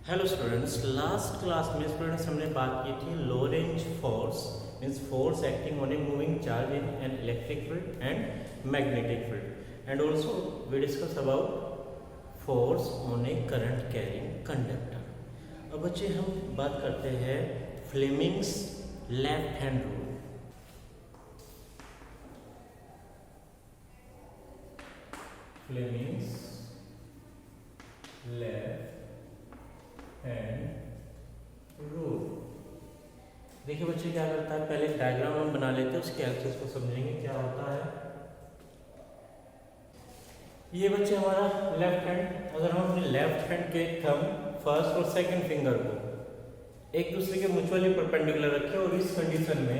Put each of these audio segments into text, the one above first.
Hello students, last class में students हमने बात की थी Lorentz force means force acting on a moving charge in an electric field and magnetic field and also we discuss about force on a current carrying conductor. अब बच्चे हम बात करते हैं Fleming's left hand rule. Fleming's left hand rule. देखिए बच्चे क्या करता है, पहले डायग्राम हम बना लेते हैं, उसके एक्सेस को समझेंगे क्या होता है। ये बच्चे हमारा लेफ्ट हैंड, अगर हम अपने लेफ्ट हैंड के थंब फर्स्ट और सेकंड फिंगर को एक दूसरे के म्यूचुअली परपेंडिकुलर रखें और इस कंडीशन में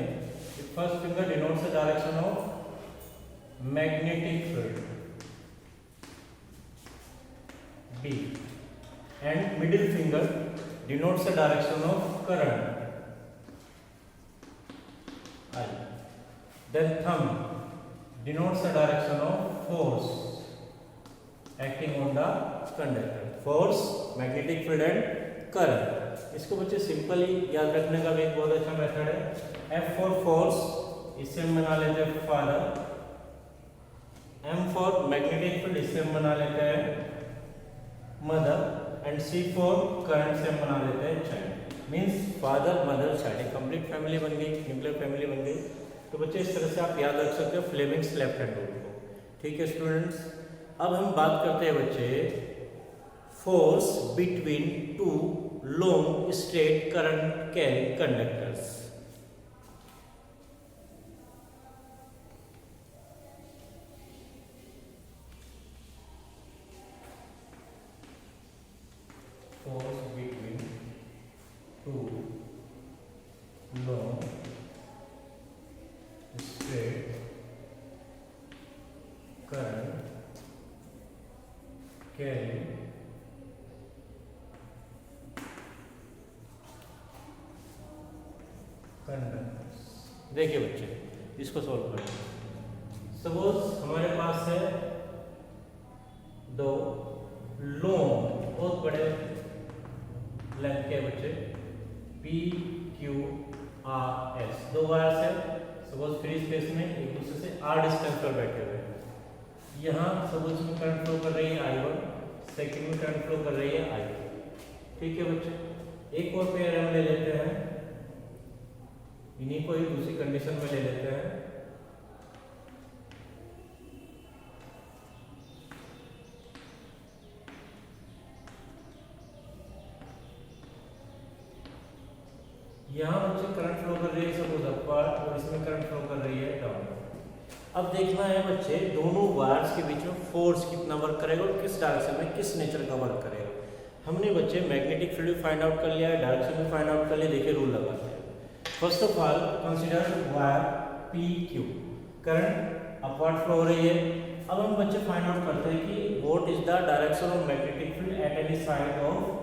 first finger denotes the direction of magnetic field B and middle finger denotes the direction of current I. Then thumb denotes the direction of force acting on the conductor. Force, magnetic field and current. इसको बच्चे simply याद रखने का भी एक बहुत अच्छा method है। F for force, इससे हम बना लेते हैं father. M for magnetic field, इससे हम बना लेते हैं mother. And C for current से हम बना लेते हैं child. Means father mother child, complete family बन गई, न्यूक्लियर फैमिली बन गई। तो बच्चे इस तरह से आप याद रख सकते हो फ्लेमिंग्स लेफ्ट हैंड रूल को। ठीक है स्टूडेंट्स, अब हम बात करते हैं बच्चे force between two long straight current carrying conductors. Force between two long straight current carrying conductors. देखिए बच्चे, इसको सॉल्व करें। सपोज हमारे पास है दो लॉन्ग बहुत बड़े लेंथ के बच्चे P Q R S, दो वायर्स है। सपोज फ्री स्पेस में एक दूसरे से R डिस्टेंस पर बैठे हुए हैं। यहाँ सपोज में करंट फ्लो कर रही है I1, सेकंड में करंट फ्लो कर रही है I2। ठीक है बच्चे, एक और पेयर हम ले लेते हैं, इन्हीं को ही दूसरी कंडीशन में ले लेते हैं। यहाँ बच्चे करंट फ्लो कर रही है सपोज अपवर्ड और इसमें करंट फ्लो कर रही है डाउनवर्ड। अब देखना है बच्चे दोनों वायर्स के बीच में फोर्स कितना वर्क करेगा और किस डायरेक्शन में किस नेचर का वर्क करेगा। हमने बच्चे मैग्नेटिक फील्ड भी फाइंड आउट कर लिया है, डायरेक्शन भी फाइंड आउट कर लिया। देखिए रूल लगाते हैं। First of all consider wire P Q, current upward flow हो रही है। अब हम बच्चे फाइंड आउट करते हैं कि what is the direction of magnetic field at any side of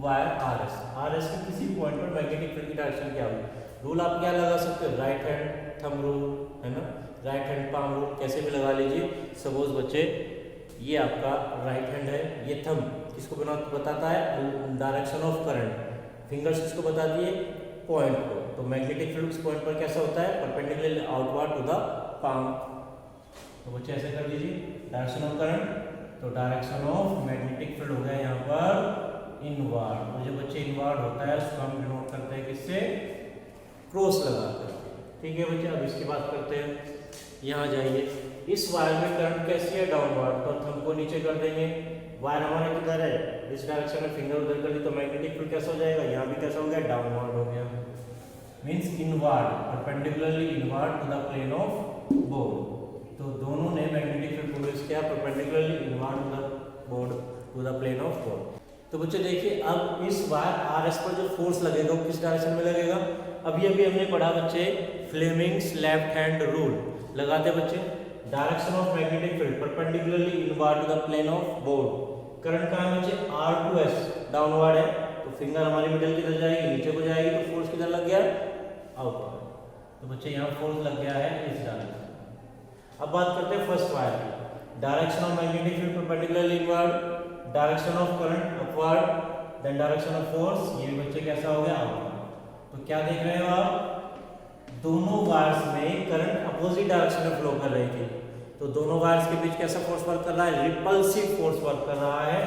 wire R S के किसी पॉइंट पर मैग्नेटिक फील्ड की डायरेक्शन क्या होगी। रूल आप क्या लगा सकते हो, राइट हैंड थंब रूल है ना, राइट हैंड पाम रूल, कैसे भी लगा लीजिए। सपोज बच्चे ये आपका राइट हैंड है, ये थंब किसको बताता है डायरेक्शन ऑफ करंट, फिंगर्स किसको बता दिए पॉइंट को। तो मैग्नेटिक फील्ड उस पॉइंट पर कैसा होता है perpendicular outward to the palm. तो बच्चे ऐसे कर लीजिए डायरेक्शन ऑफ करंट, तो डायरेक्शन ऑफ मैग्नेटिक फील्ड हो गया यहाँ पर इनवर्ड। और जो बच्चे इनवर्ड होता है उसको हम डिनोट करते हैं किससे, क्रॉस लगाकर। ठीक है बच्चे, अब इसकी बात करते हैं। यहाँ जाइए, इस वायर में करंट कैसी है डाउनवर्ड, तो थंब को नीचे कर देंगे। वायर हमारा किधर है, इस डायरेक्शन में फिंगर उधर कर दी तो मैग्नेटिक फील्ड कैसा हो जाएगा, यहाँ भी कैसा हो गया डाउनवर्ड हो गया। Means inward, perpendicularly inward to the plane of board. तो दोनों ने मैग्नेटिक फील्ड प्रोड्यूस किया perpendicularly inward to the board to the plane of board. तो बच्चे देखिए अब इस वायर आर एस पर जो फोर्स लगेगा वो किस डायरेक्शन में लगेगा। अभी हमने पढ़ा बच्चे फ्लेमिंग्स लेफ्ट हैंड रूल लगाते बच्चे। Direction of magnetic field perpendicularly inward to the plane of board. Current कहाँ है बच्चे R2S डाउनवर्ड है, तो फिंगर हमारी मिडिल किधर जाएगी, नीचे को जाएगी, तो फोर्स किधर लग गया आउटवर्ड। तो बच्चे यहाँ फोर्स लग गया है इस डायरेक्शन। अब बात करते हैं फर्स्ट वायर की। Direction of magnetic field perpendicularly inward, direction of current upward, then direction of force, ये भी बच्चे कैसा हो गया आउटवर्ड। तो क्या देख रहे हो आप, दोनों वायर्स में करंट अपोजिट डायरेक्शन में फ्लो कर रही थी, तो दोनों वायर्स के बीच कैसा फोर्स वर्क कर रहा है, रिपल्सिव फोर्स वर्क कर रहा है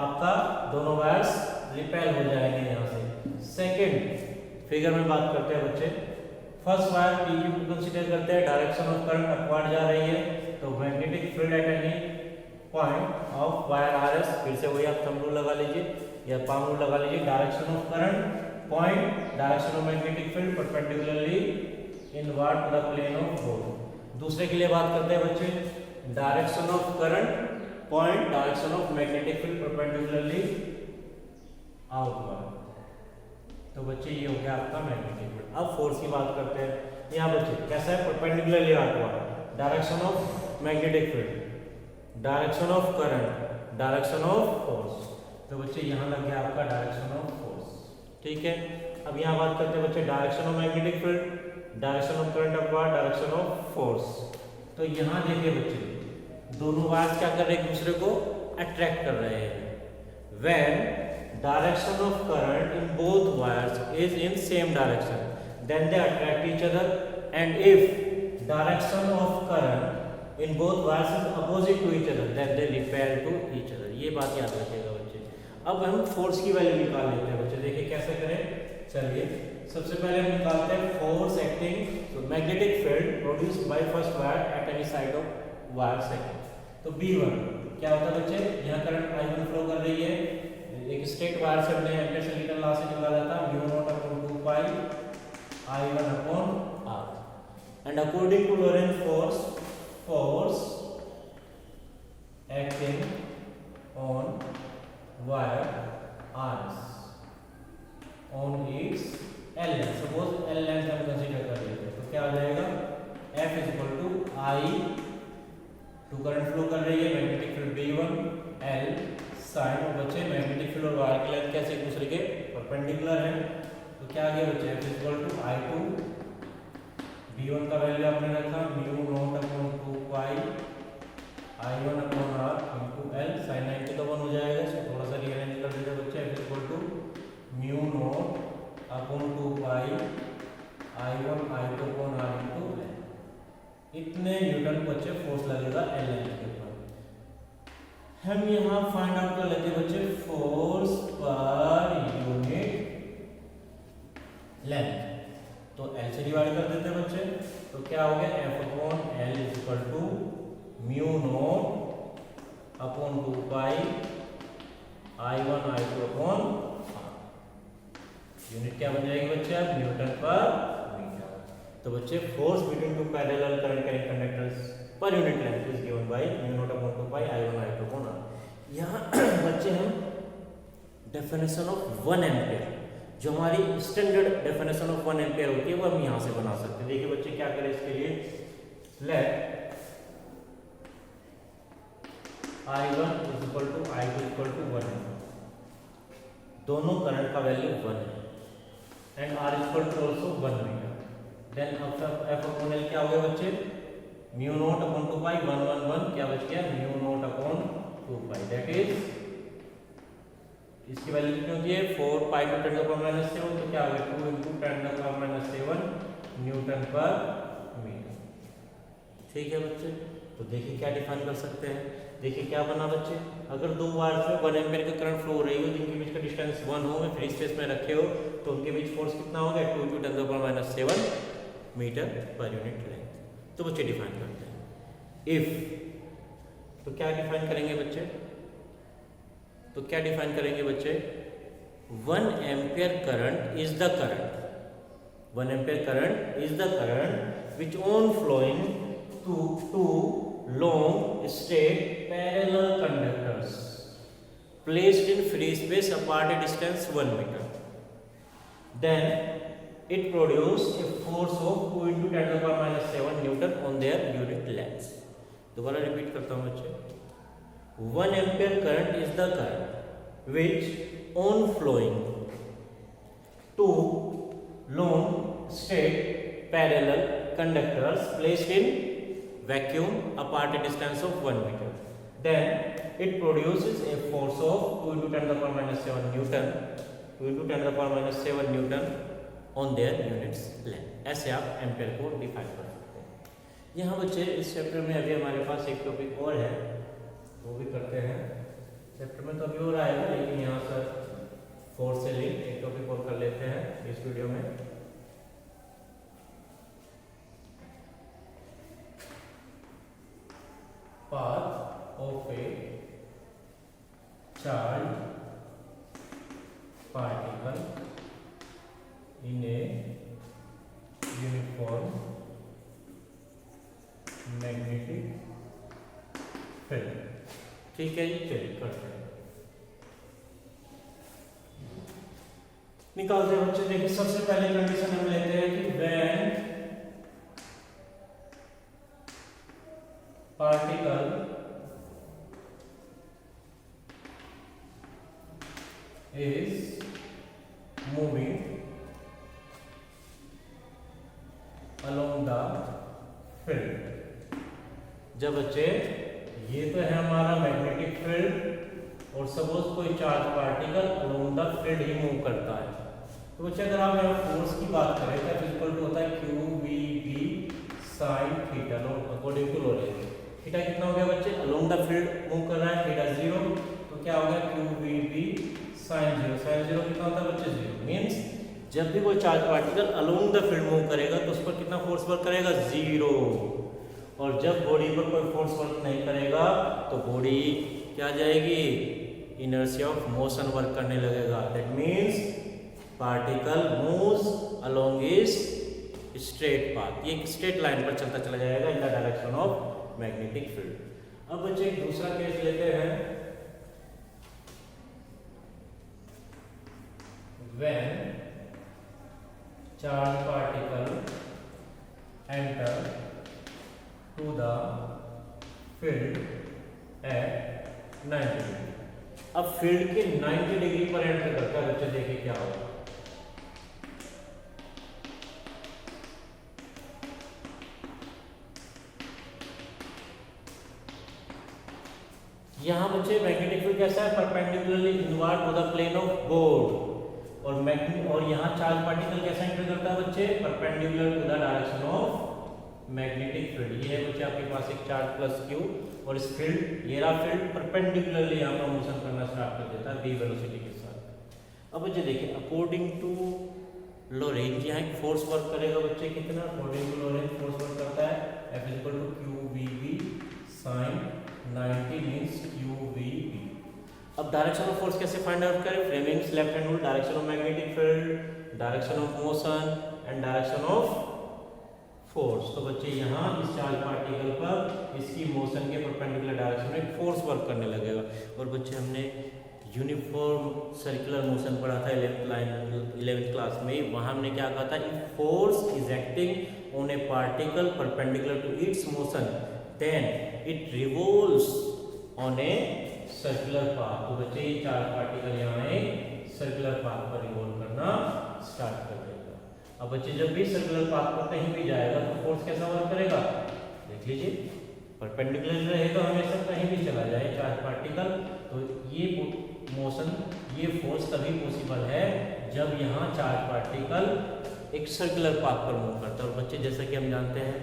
आपका, दोनों वायर्स रिपेल हो जाएंगे यहाँ से। सेकंड फिगर में बात करते हैं बच्चे, फर्स्ट वायर PU को कंसीडर करते हैं, डायरेक्शन ऑफ करंट अपवर्ड जा रही है, तो magnetic field at any point of wire RS, फिर से वही आप थंब रूल लगा लीजिए या पाम रूल लगा लीजिए, direction of current point direction of magnetic field perpendicularly inward to the plane of both. दूसरे के लिए बात करते हैं बच्चे, direction of current point direction of magnetic field perpendicularly outward. तो बच्चे ये हो गया आपका मैग्नेटिक फील्ड। अब फोर्स की बात करते हैं, यहाँ बच्चे कैसा है, perpendicularly outward, direction of magnetic field, direction of current, direction of force. तो बच्चे यहाँ लग गया आपका डायरेक्शन ऑफ फोर्स, ठीक है। अब यहाँ बात करते हैं बच्चे direction of magnetic field, direction of current upward, direction of force. तो यहाँ देखिए बच्चे दोनों वायर्स क्या कर रहे हैं, एक दूसरे को अट्रैक्ट कर रहे हैं। When direction of current in both wires is in same direction, then they attract each other, and if direction of current in both wires is opposite to each other, then they repel to each other। ये बात याद रखिएगा बच्चे। अब हम force की value निकाल लेते हैं बच्चे, देखिए कैसे करें। चलिए सबसे पहले हम निकालते हैं फोर्स एक्टिंग, तो magnetic field produced by first wire at any side of wire second. तो B1 क्या होता है बच्चे, यहाँ करंट I1 फ्लो कर रही है, एक स्ट्रेट वायर से हमने एम्पीयर से मीटर लॉ से निकाला था, mu naught upon 2 pi I1 upon R, and according to Lorentz force acting on wire RS on its L length, suppose L length हम कंसीडर कर लेते हैं, तो क्या आ जाएगा, F is equal to I, two current flow कर रही है magnetic field B1 L sine of बच्चे मैग्नेटिक फील्ड और वायर की लेंथ कैसे एक दूसरे के परपेंडिकुलर है, तो क्या आ गया बच्चे, F is equal to I2, B1 का वैल्यू आपने रखा mu naught upon 2 pi I1 upon R into L, sine 90 का 1 हो जाएगा, इसको थोड़ा सा रीअरेंज कर देते बच्चे, F is equal to mu naught upon 2 pi I1 I2 upon R into L। इतने न्यूटन बच्चे फोर्स लगेगा L लेंथ के ऊपर। हम यहाँ फाइंड आउट कर लेते हैं बच्चे फोर्स पर यूनिट लेंथ, तो L से डिवाइड कर देते हैं बच्चे, तो क्या हो गया, F upon L is equal to mu naught upon 2 pi I1 I2 upon R। Unit क्या बन जाएगी बच्चे, अब न्यूटन पर मीटर। तो बच्चे force between two parallel current carrying conductors पर unit length is given by mu naught upon 2 pi I1 I2 upon R। यहाँ बच्चे हम डेफिनेशन ऑफ 1 एम्पियर, जो हमारी स्टैंडर्ड डेफिनेशन ऑफ 1 एम्पियर होती है, वो हम यहाँ से बना सकते हैं। देखिए बच्चे क्या करें इसके लिए, let I1 is equal to I2 equal to 1 है, दोनों करंट का वैल्यू 1 है, and R is equal to also 1 metre. Then F upon L क्या हो गया बच्चे, म्यू नॉट अपॉन 2 पाई 1 1 1 क्या बच गया, mu naught upon 2 pi, that is इसकी वैल्यू कितनी होती है, 4 पाई टू 10 का पावर -7, तो क्या हो गया 2 into 10 का पावर -7 न्यूटन पर मीटर। ठीक है बच्चे, तो देखिए क्या डिफाइन कर सकते हैं, देखिए क्या बना बच्चे, अगर दो वायर्स में 1 एम्पीयर का करंट फ्लो हो रही हो, जिनके बीच का डिस्टेंस 1 हो, में फ्री स्पेस में रखे हो, तो उनके बीच फोर्स कितना होगा, 2 into 10 का power -7 metre per unit length. तो बच्चे डिफाइन करते हैं इफ, तो क्या डिफाइन करेंगे बच्चे, तो क्या डिफाइन करेंगे बच्चे, 1 ampere current is the current, 1 ampere current is the current which on flowing to two long straight parallel conductors placed in free space apart a distance 1 meter, then it produces a force of 2 into 10 to the power -7 Newton on their unit length। दोबारा repeat करता हूँ बच्चे, 1 ampere current is the current which on flowing two long straight parallel conductors placed in vacuum apart a distance of 1 meter, then it produces a force of 2 into 10 to the power minus 7 Newton, 2 into 10 to the power minus 7 Newton on their units length। ऐसे आप ampere को define कर सकते हैं। यहाँ बच्चे इस chapter में अभी हमारे पास एक टॉपिक और है, वो भी करते हैं। चैप्टर में तो अभी और आएगा, लेकिन यहाँ सर फोर्स से लिंक एक टॉपिक और कर लेते हैं इस वीडियो में। Path of A charge particle in a uniform magnetic field. ठीक है जी, चलिए करते हैं, निकालते हैं बच्चे। देखिए सबसे पहले कंडीशन हम लेते हैं कि when particle is moving along the field। जब बच्चे ये तो है हमारा मैग्नेटिक फील्ड और सपोज कोई charge particle along the field he move करता है, तो बच्चे अगर आप यहाँ फोर्स की बात करें तो इक्वल टू होता है q v B sine theta according to Lorentz. Theta कितना हो गया बच्चे, अलोंग द फील्ड मूव कर रहा है, थीटा 0, तो क्या हो गया q v B sine 0। Sine 0 कितना होता है बच्चे 0। मींस जब भी कोई charge particle along the field move करेगा तो उस पर कितना फोर्स वर्क करेगा, 0। और जब बॉडी पर कोई फोर्स वर्क नहीं करेगा तो बॉडी क्या जाएगी, इनर्शिया ऑफ मोशन वर्क करने लगेगा। That means particle moves along is straight path, ये एक स्ट्रेट लाइन पर चलता चला जाएगा in the direction of magnetic field. अब बच्चे एक दूसरा केस लेते हैं। When charge particle enter to the field at 90 degree. अब फील्ड के 90 डिग्री पर एंटर करता है बच्चे, देखिए क्या होगा। यहाँ बच्चे मैग्नेटिक फील्ड कैसा है, perpendicularly inward to the plane of board. और यहाँ चार्ज पार्टिकल कैसा एंटर करता है बच्चे, perpendicular to the direction of magnetic field. ये है बच्चे आपके पास एक चार्ज प्लस क्यू, और इस फील्ड ये रहा फील्ड परपेंडिकुलरली यहाँ पर मोशन करना स्टार्ट कर देता है v वेलोसिटी के साथ। अब बच्चे देखिए अकॉर्डिंग टू लोरेंज यहाँ एक फोर्स वर्क करेगा बच्चे, कितना, according to Lorentz force work करता है F equal to q v B sine 90 means q v B. अब डायरेक्शन ऑफ फोर्स कैसे फाइंड आउट करें, Fleming's left hand rule, direction of magnetic field, direction of motion and direction of force. तो बच्चे यहाँ इस charge particle पर इसकी motion के परपेंडिकुलर डायरेक्शन में फोर्स वर्क करने लगेगा। और बच्चे हमने यूनिफॉर्म सर्कुलर मोशन पढ़ा था 11th क्लास में, वहाँ हमने क्या कहा था, if force is acting on a particle perpendicular to its motion then it revolves on a circular path. तो बच्चे ये चार्ज पार्टिकल यहाँ एक सर्कुलर पाथ पर रिवॉल्व करना स्टार्ट कर देगा। अब बच्चे जब भी सर्कुलर पाथ पर कहीं भी जाएगा तो फोर्स कैसा वर्क करेगा, देख लीजिए, परपेंडिकुलर रहेगा हमेशा, कहीं भी चला जाए चार्ज पार्टिकल तो ये मोशन, ये फोर्स तभी पॉसिबल है जब यहाँ चार्ज पार्टिकल एक सर्कुलर पाथ पर मूव करता है। और बच्चे जैसा कि हम जानते हैं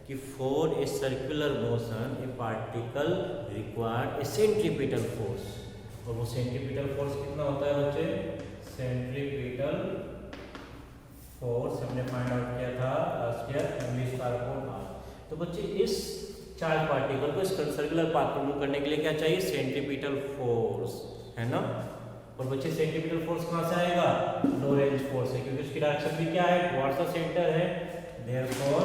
कि for a circular motion A particle required A centripetal force, और वो सेंट्रीपिटल फोर्स कितना होता है बच्चे, सेंट्रीपिटल फोर्स हमने फाइंड आउट किया था लास्ट ईयर, mv²/r। तो बच्चे इस चार्ज पार्टिकल को इस सर्कुलर पाथ पर मूव करने के लिए क्या चाहिए, सेंट्रीपिटल फोर्स, है ना। और बच्चे सेंट्रीपिटल फोर्स कहाँ से आएगा, लोरेंज फोर्स है, क्योंकि उसकी डायरेक्शन भी क्या है, टुवर्ड्स द सेंटर है। Therefore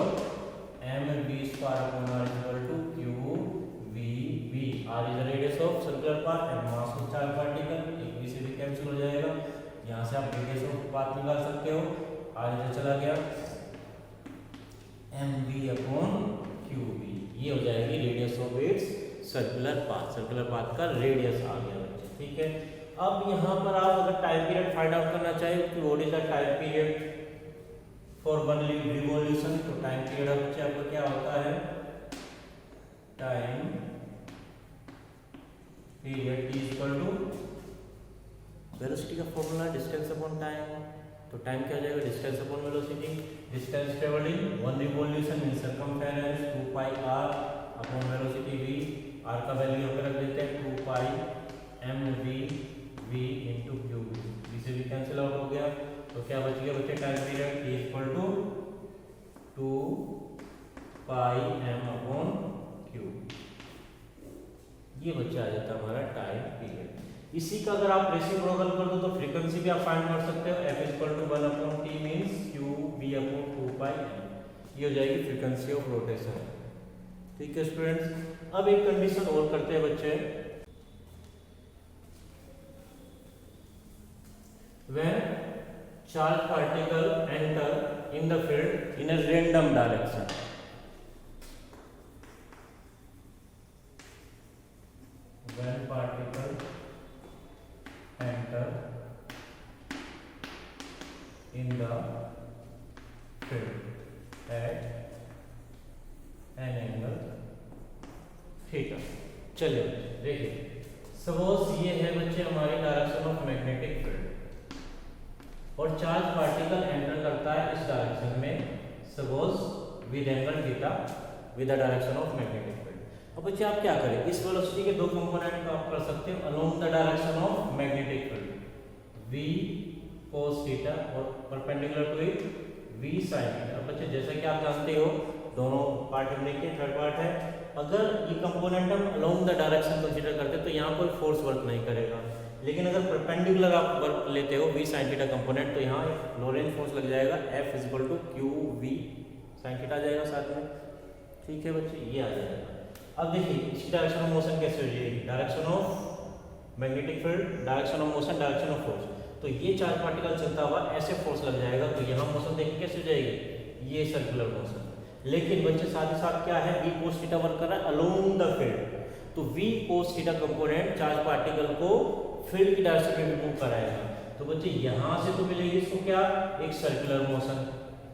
mv²/r equal to qvb। r is the radius of circular path and mass of charge particle, एक भी से भी कैंसिल हो जाएगा, यहाँ से आप रेडियस ऑफ पाथ निकाल सकते हो, r इधर चला गया, mv/qb, ये हो जाएगी radius of its circular path का रेडियस आ गया बच्चे, ठीक है। अब यहाँ पर आप अगर टाइम पीरियड फाइंड आउट करना चाहिए कि what is the time period for one revolution, तो टाइम पीरियड बच्चे आपका क्या होता है, time period t equal to velocity का फॉर्मूला डिस्टेंस अपॉन टाइम, तो टाइम क्या हो जाएगा distance upon velocity, distance travelled in one revolution in circumference 2 pi r upon velocity v, r का वैल्यू यहाँ पे रख देते हैं 2 pi mv v into q, जिसे भी कैंसिल आउट हो गया, तो क्या बच गया बच्चे time period t equal to 2 pi m upon q, ये बच्चा आ जाता है हमारा टाइम पीरियड। इसी का अगर आप रेसिप्रोकल कर दो तो फ्रीक्वेंसी भी आप फाइंड कर सकते हो, f equal to 1 upon t means q v upon 2 pi m, ये हो जाएगी फ्रीक्वेंसी ऑफ रोटेशन। ठीक है स्टूडेंट्स, अब एक कंडीशन और करते हैं बच्चे, when charge particle enter in the field in a random direction, when particle enter in the field at an angle theta. चलिए देखिए, सपोज ये है बच्चे हमारी डायरेक्शन ऑफ मैग्नेटिक फील्ड और चार्ज पार्टिकल एंटर करता है इस डायरेक्शन में, suppose with angle theta with the direction of magnetic field. अब बच्चे आप क्या करें, इस वेलोसिटी के दो कंपोनेंट को आप कर सकते हो along the direction of magnetic field, v cos theta और perpendicular to it v sin theta. अब बच्चे जैसा कि आप जानते हो दोनों पार्ट हमने किए, थर्ड पार्ट है, अगर ये कंपोनेंट हम अलोंग द डायरेक्शन कंसीडर करते हैं तो यहाँ कोई फोर्स वर्क नहीं करेगा, लेकिन अगर परपेंडिकुलर आप वर्क लेते हो v sin थीटा कंपोनेंट तो यहाँ लोरेंज फोर्स लग जाएगा, F equal to q v sin theta आ जाएगा साथ में। ठीक है बच्चे, ये आ जाएगा। अब देखिए इसकी डायरेक्शन ऑफ मोशन कैसे हो जाएगी, direction of magnetic field, direction of motion, direction of force, तो ये चार्ज पार्टिकल चलता हुआ ऐसे फोर्स लग जाएगा, तो यहाँ मोशन देखिए कैसे हो जाएगी, ये सर्कुलर मोशन। लेकिन बच्चे साथ ही साथ क्या है, v cos थीटा वर्क कर रहा है अलोंग द फील्ड, तो v cos theta component charge particle को फील्ड की डायरेक्शन में मूव कराएगा, तो बच्चे यहाँ से तो मिलेगी इसको क्या, एक सर्कुलर मोशन।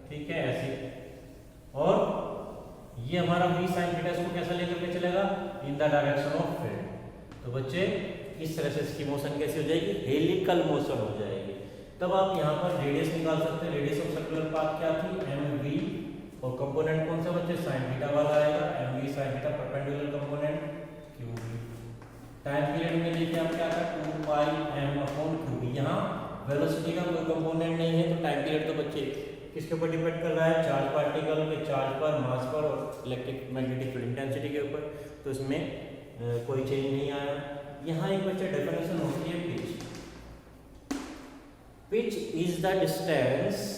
ठीक है ऐसे, और ये हमारा v sin थीटा इसको कैसा लेकर के चलेगा, इन द डायरेक्शन ऑफ फील्ड, तो बच्चे इस तरह से इसकी मोशन कैसी हो जाएगी, हेलिकल मोशन हो जाएगी। तब आप यहाँ पर रेडियस निकाल सकते हैं, रेडियस ऑफ सर्कुलर पाथ क्या थी, mv, और कंपोनेंट कौन सा बच्चे sin थीटा वाला आएगा, mv sin theta, perpendicular component qv। Time period में देखिए आप क्या था, 2 पाई m अपॉन qv, यहाँ वेलोसिटी का कोई कंपोनेंट नहीं है, तो टाइम पीरियड तो बच्चे किसके ऊपर डिपेंड कर रहा है, चार्ज पार्टिकल के चार्ज पर, मास पर और इलेक्ट्रिक मैग्नेटिक फील्ड इंटेंसिटी के ऊपर, तो इसमें कोई चेंज नहीं आया। यहाँ एक बच्चे डेफिनेशन होती है pitch, pitch is the distance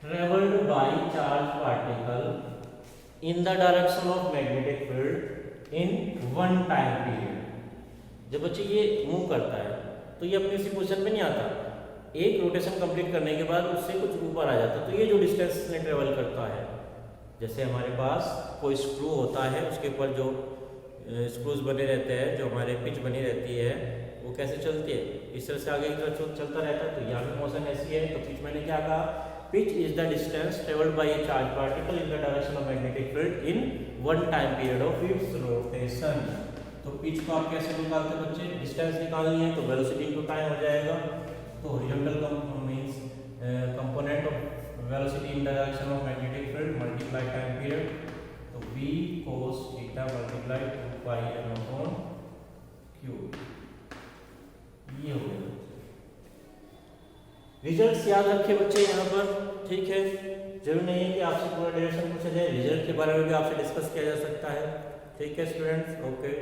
traveled by charge particle in the direction of magnetic field in one time period। जब बच्चे ये मूव करता है तो ये अपनी उसी पोजीशन पे नहीं आता, एक रोटेशन कंप्लीट करने के बाद उससे कुछ ऊपर आ जाता है, तो ये जो डिस्टेंस ने ट्रेवल करता है, जैसे हमारे पास कोई स्क्रू होता है उसके ऊपर जो स्क्रूज बने रहते हैं, जो हमारे पिच बनी रहती है, वो कैसे चलती है, इस तरह से आगे की तरफ चलता रहता है, तो यहाँ पे मोशन ऐसी है, तो पिच मैंने क्या कहा, pitch is the distance traveled by a charged particle in the direction of magnetic field in one time period of its rotation। तो पिच को आप कैसे निकालते हैं बच्चे, डिस्टेंस निकालनी है तो वेलोसिटी इनटू टाइम हो जाएगा, तो horizontal means component of velocity in the direction of magnetic field multiply time period, तो v cos theta multiply 2 pi m upon q, ये हो गया। रिजल्ट्स याद रखिए बच्चे यहाँ पर, ठीक है, जरूर नहीं है कि आपसे पूरा डायरेक्शन पूछा जाए, रिजल्ट के बारे में भी आपसे डिस्कस किया जा सकता है। ठीक है स्टूडेंट्स, ओके।